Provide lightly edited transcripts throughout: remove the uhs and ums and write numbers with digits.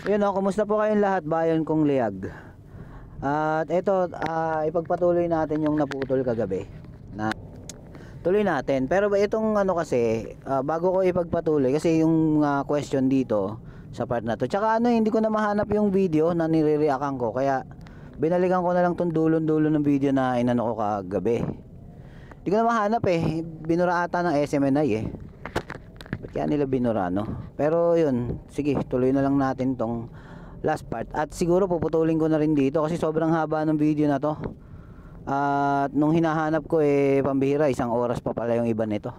Yun o, kumusta po kayong lahat, bayan kong liyag. At ito, ipagpatuloy natin yung naputol kagabi. Na tuloy natin. Pero itong ano kasi, bago ko ipagpatuloy, kasi yung question dito sa part na to. Tsaka ano, hindi ko na mahanap yung video na nire-reactan ko. Kaya binalikan ko na lang tong dulon-dulo ng video na inano ko kagabi. Hindi ko na mahanap eh. Binura ata ng SMNI eh. Ba't kaya nila binura, no? Pero yun, sige, tuloy na lang natin tong last part. At siguro puputulin ko na rin dito kasi sobrang haba ng video na to. At nung hinahanap ko eh, pambihira, 1 oras pa pala yung iba nito.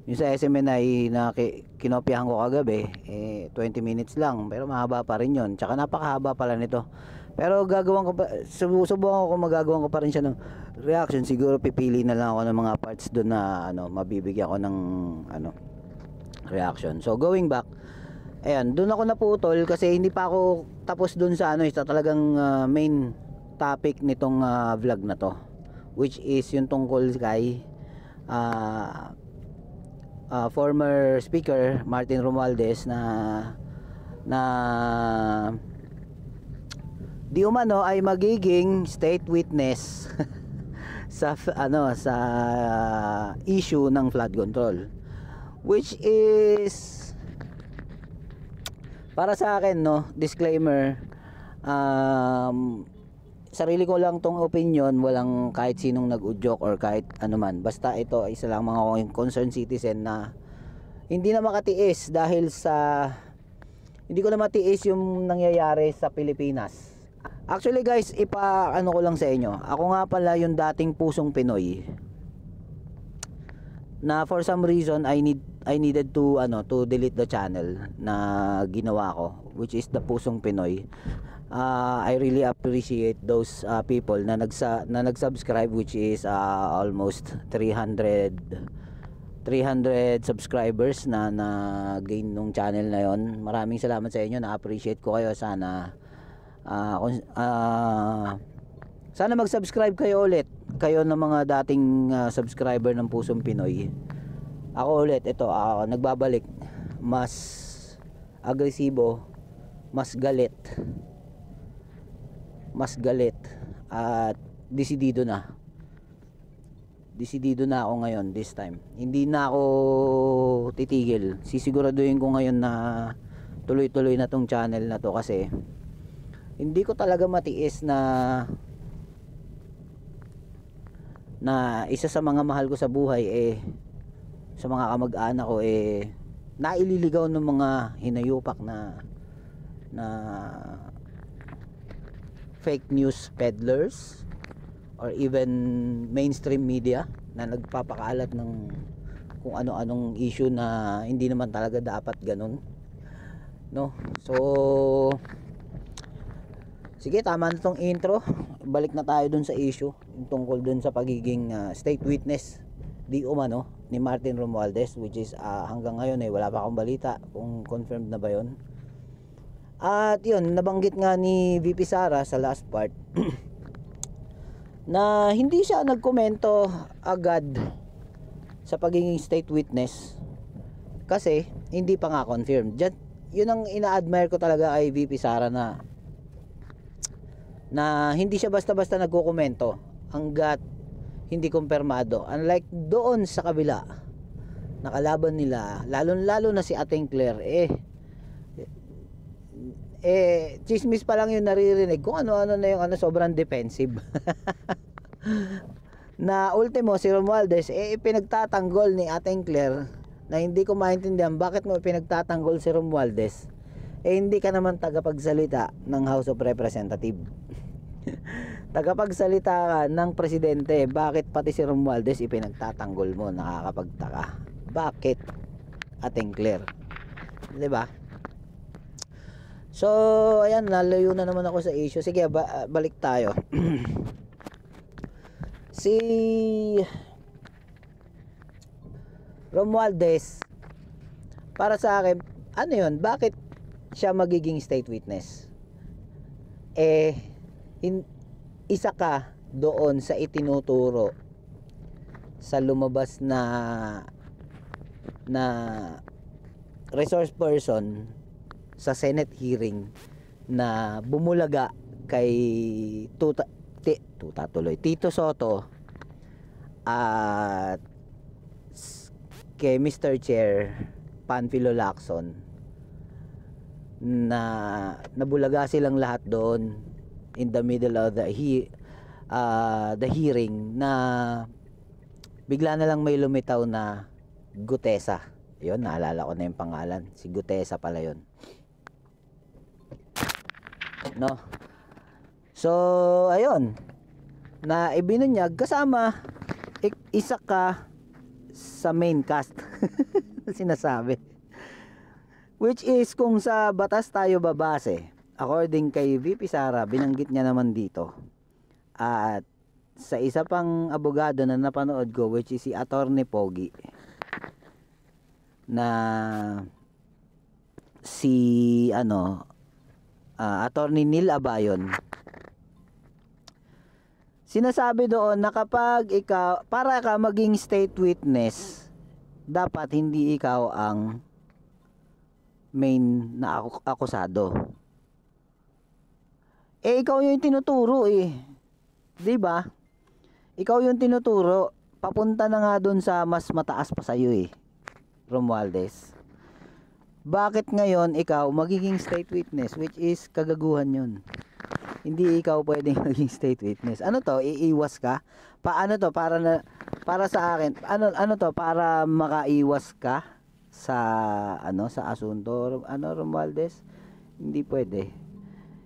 Yung sa SMNI na kinopyahan ko kagabi, 20 minutes lang. Pero mahaba pa rin yun. Tsaka napakahaba pala nito. Pero gagawin ko pa, subukan ko magagawan ko pa rin siya ng reaction. Siguro pipili na lang ako ng mga parts doon na ano, mabibigyan ko ng ano, reaction. So going back, ayan, doon ako naputol kasi hindi pa ako tapos doon sa ano, sa talagang main topic nitong vlog na to, which is yung tungkol kay former speaker Martin Romualdez na di umano ay magiging state witness sa ano, sa issue ng flood control, which is para sa akin, no, disclaimer, sarili ko lang tong opinion, walang kahit sinong nag-udyok or kahit ano man. Basta ito isa lang mga concerned citizen na hindi na makatiis dahil sa hindi ko na matiis yung nangyayari sa Pilipinas. Actually guys, ano ko lang sa inyo. Ako nga pala yung dating pusong Pinoy na for some reason I needed to delete the channel na ginawa ko, which is the Pusong Pinoy. I really appreciate those people na nag-subscribe, which is almost 300 subscribers na gain nung channel na yon. Maraming salamat sa inyo, na-appreciate ko kayo. Sana mag-subscribe kayo ulit, kayo ng mga dating subscriber ng Pusong Pinoy. Ako ulit, ito, nagbabalik. Mas agresibo, mas galit, at desidido na ako ngayon, this time. Hindi na ako titigil. Sisiguraduhin ko ngayon na tuloy-tuloy na tong channel na to kasi hindi ko talaga matiis na isa sa mga mahal ko sa buhay sa mga kamag-anak ko naililigaw ng mga hinayupak na fake news peddlers or even mainstream media na nagpapakalat ng kung ano-anong issue na hindi naman talaga dapat ganun, no? So sige, tama na tong intro. Balik na tayo dun sa issue, yung tungkol dun sa pagiging state witness di umano ni Martin Romualdez, which is hanggang ngayon wala pa akong balita kung confirmed na ba yun. At yun, nabanggit nga ni VP Sara sa last part na hindi siya nagkomento agad sa pagiging state witness kasi hindi pa nga confirmed. Yun ang ina-admire ko talaga kay VP Sara, na hindi siya basta-basta nagko-komento hanggat hindi kumpirmado. Unlike doon sa kabila, nakalaban nila, lalo na si Ating Claire, chismis pa lang yung naririnig kung ano-ano na yung sobrang defensive. Na ultimo si Romualdez pinagtatanggol ni Ating Claire, na hindi ko maintindihan bakit mo pinagtatanggol si Romualdez, hindi ka naman tagapagsalita ng House of Representatives. Tagapagsalita ka ng presidente, bakit pati si Romualdez ipinagtatanggol mo? Nakakapagtaka. Bakit, Ating Claire? 'Di ba? So ayan, nalayo na naman ako sa issue. Sige, balik tayo. Si Romualdez, para sa akin, ano yun, bakit siya magiging state witness? Isa ka doon sa itinuturo sa lumabas na resource person sa Senate hearing na bumulaga kay Tito Soto at kay Mr. Chair Panfilo Lacson, na nabulaga silang lahat doon in the middle of the hearing, na bigla na lang may lumitaw na Gutesa. Yun, naalala ko na yung pangalan, si Gutesa pala yun, no? So ayun, na ibinunyag kasama isa ka sa main cast sinasabi, which is kung sa batas tayo babase, according kay VP Sara, binanggit niya naman dito, at sa isa pang abogado na napanood ko, which is si Attorney Pogi, na si Attorney Neil Abayon, sinasabi doon na kapag ikaw, para ka maging state witness, dapat hindi ikaw ang main na akusado. Ikaw yung tinuturo 'di ba? Ikaw yung tinuturo, papunta na nga doon sa mas mataas pa sa iyo Romualdez. Bakit ngayon ikaw magiging state witness, which is kagaguhan 'yun. Hindi ikaw pwedeng maging state witness. Ano to? Iiwas ka? Paano to? Para sa akin, ano to? Para makaiwas ka sa sa asunto, Romualdez? Hindi pwede.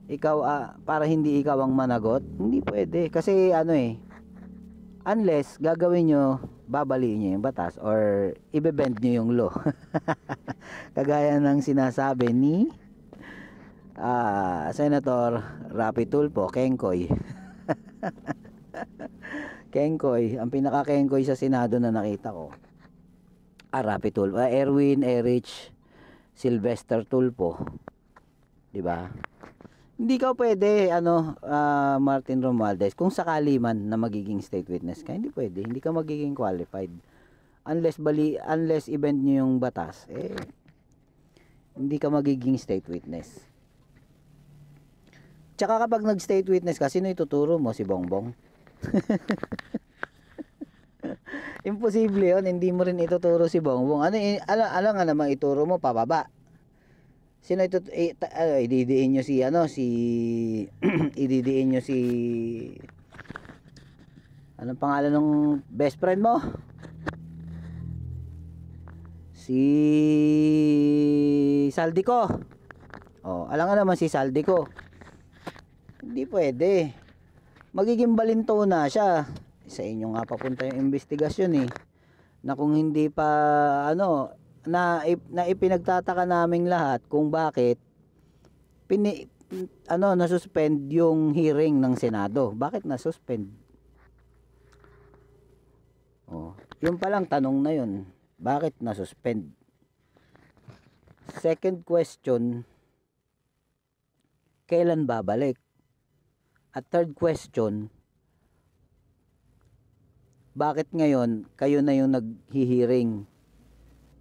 Ikaw para hindi ikaw ang managot, hindi pwede kasi unless gagawin nyo, babaliin nyo yung batas or ibebend nyo yung law. Kagaya ng sinasabi ni Senator Rapi Tulfo, Kengkoy. Kengkoy, ang pinaka-Kengkoy sa Senado na nakita ko. Rapi Tulfo, Erwin Erich Sylvester Tulfo. 'Di ba? Hindi ka pwede Martin Romualdez, kung sakali man na magiging state witness ka, hindi pwede, hindi ka magiging qualified unless i-bend nyo yung batas, hindi ka magiging state witness. Tsaka kapag nag-state witness ka, sino ituturo mo? Si Bongbong? Imposible yun, hindi mo rin ituturo si Bongbong. Ano nga naman ituro mo? Pababa. Sino ididiin nyo ididiin nyo si anong pangalan ng best friend mo? Si Saldico. Alam nga naman si Saldico. Hindi pwede. Magiging balinto na siya. Sa inyo nga papunta yung investigasyon na kung hindi pa na ipinagtataka naming lahat kung bakit na-suspend yung hearing ng Senado. Bakit na-suspend? Yung palang tanong na yun. Bakit na-suspend? Second question, kailan babalik? At third question, bakit ngayon kayo na yung naghihiring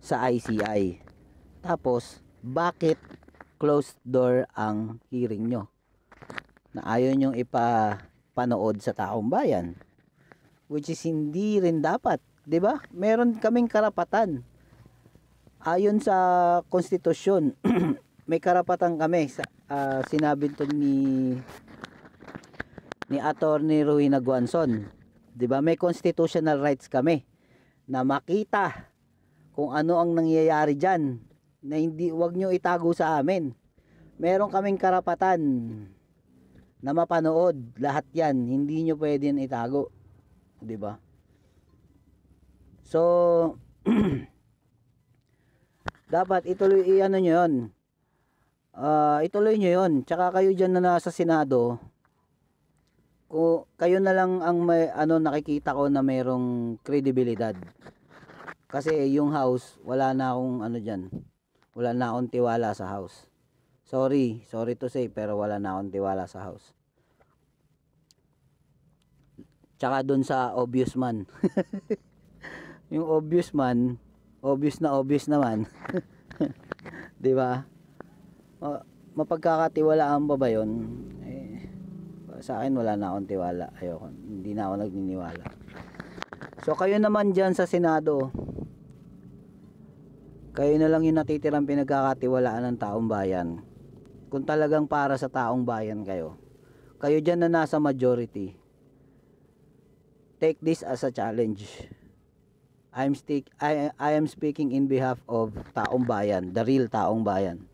sa ICI? Tapos, bakit closed door ang hearing nyo? Na ayaw nyong ipapanood sa taong bayan. Which is hindi rin dapat. 'Di ba? Meron kaming karapatan. Ayon sa konstitusyon, may karapatan kami. Sinabi to ni Attorney Rowena Guanzon. 'Di ba? May constitutional rights kami na makita kung ano ang nangyayari diyan, na wag nyo itago sa amin. Meron kaming karapatan na mapanood lahat 'yan. Hindi nyo pwedeng itago. 'Di ba? So dapat ituloy nyo 'yon. Ituloy nyo 'yon. Tsaka kayo diyan na nasa Senado, kayo na lang ang may nakikita ko na mayroong kredibilidad. Kasi yung House, wala na akong diyan. Wala na akong tiwala sa House. Sorry to say, pero wala na akong tiwala sa House. Tsaka dun sa obvious man. Yung obvious man, obvious na obvious naman. 'Di ba? mapagkakatiwalaan pa ba yun? Sa akin wala na akong tiwala. Ayoko, hindi na ako nagniniwala. So kayo naman dyan sa Senado, kayo na lang yung natitirang pinagkakatiwalaan ng taong bayan. Kung talagang para sa taong bayan kayo, kayo dyan na nasa majority, take this as a challenge. I am speaking in behalf of taong bayan, the real taong bayan.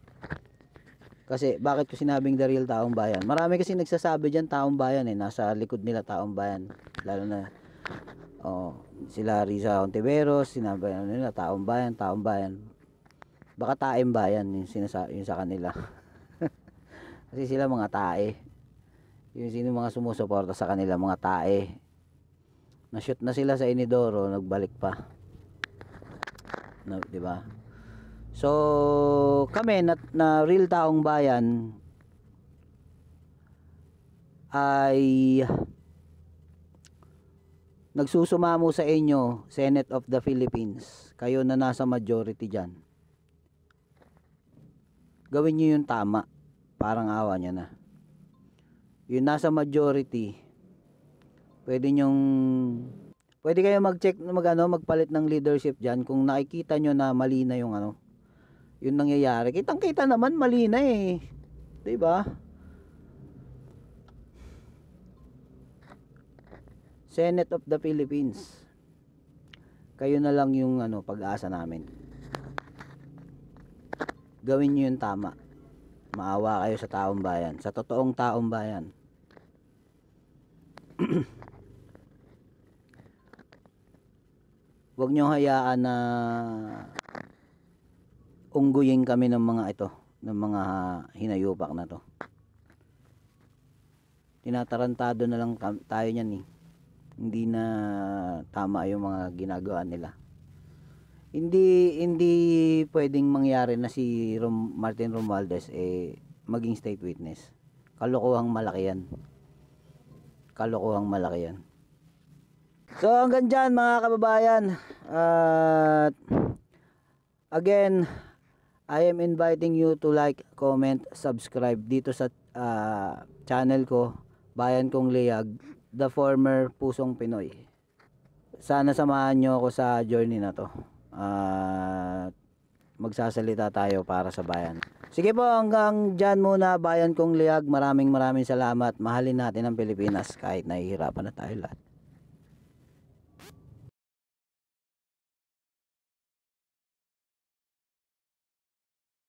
Kasi bakit ko sinabing the real taong bayan? Marami kasi nagsasabi diyan taong bayan nasa likod nila taong bayan. Lalo na sila Riza Ontiveros, sinabi nila taong bayan, taong bayan. Baka taim bayan yung yung sa kanila. Kasi sila mga tae. Yung sino mga sumusuporta sa kanila, mga tae. Na-shoot na sila sa Inidoro, nagbalik pa. No, 'di ba? So, kami na real taong bayan ay nagsusumamo sa inyo, Senate of the Philippines. Kayo na nasa majority diyan. Gawin niyo yung tama. Parang awa niya na. Yung nasa majority, pwede kayo mag-check, magpalit ng leadership diyan kung nakikita nyo na mali na yung yung nangyayari. Kitang-kita naman mali na 'di ba? Senate of the Philippines. Kayo na lang yung pag-asa namin. Gawin niyo yung tama. Maawa kayo sa taong bayan, sa totoong taong bayan. Huwag nyo hayaan na ungguyin kami ng mga hinayupak na to. Tinatarantado na lang tayo niyan Hindi na tama yung mga ginagawa nila. Hindi pwedeng mangyari na si Martin Romualdez maging state witness. Kalokohang malaki yan. Kalokohang malaki yan. So hanggang dyan mga kababayan. Again, I am inviting you to like, comment, subscribe dito sa channel ko, Bayan Kong Liyag, the former Pusong Pinoy. Sana samahan nyo ako sa journey na to. Magsasalita tayo para sa bayan. Sige po, hanggang dyan muna, Bayan Kong Liyag. Maraming salamat. Mahalin natin ang Pilipinas kahit nahihirapan na tayo lahat.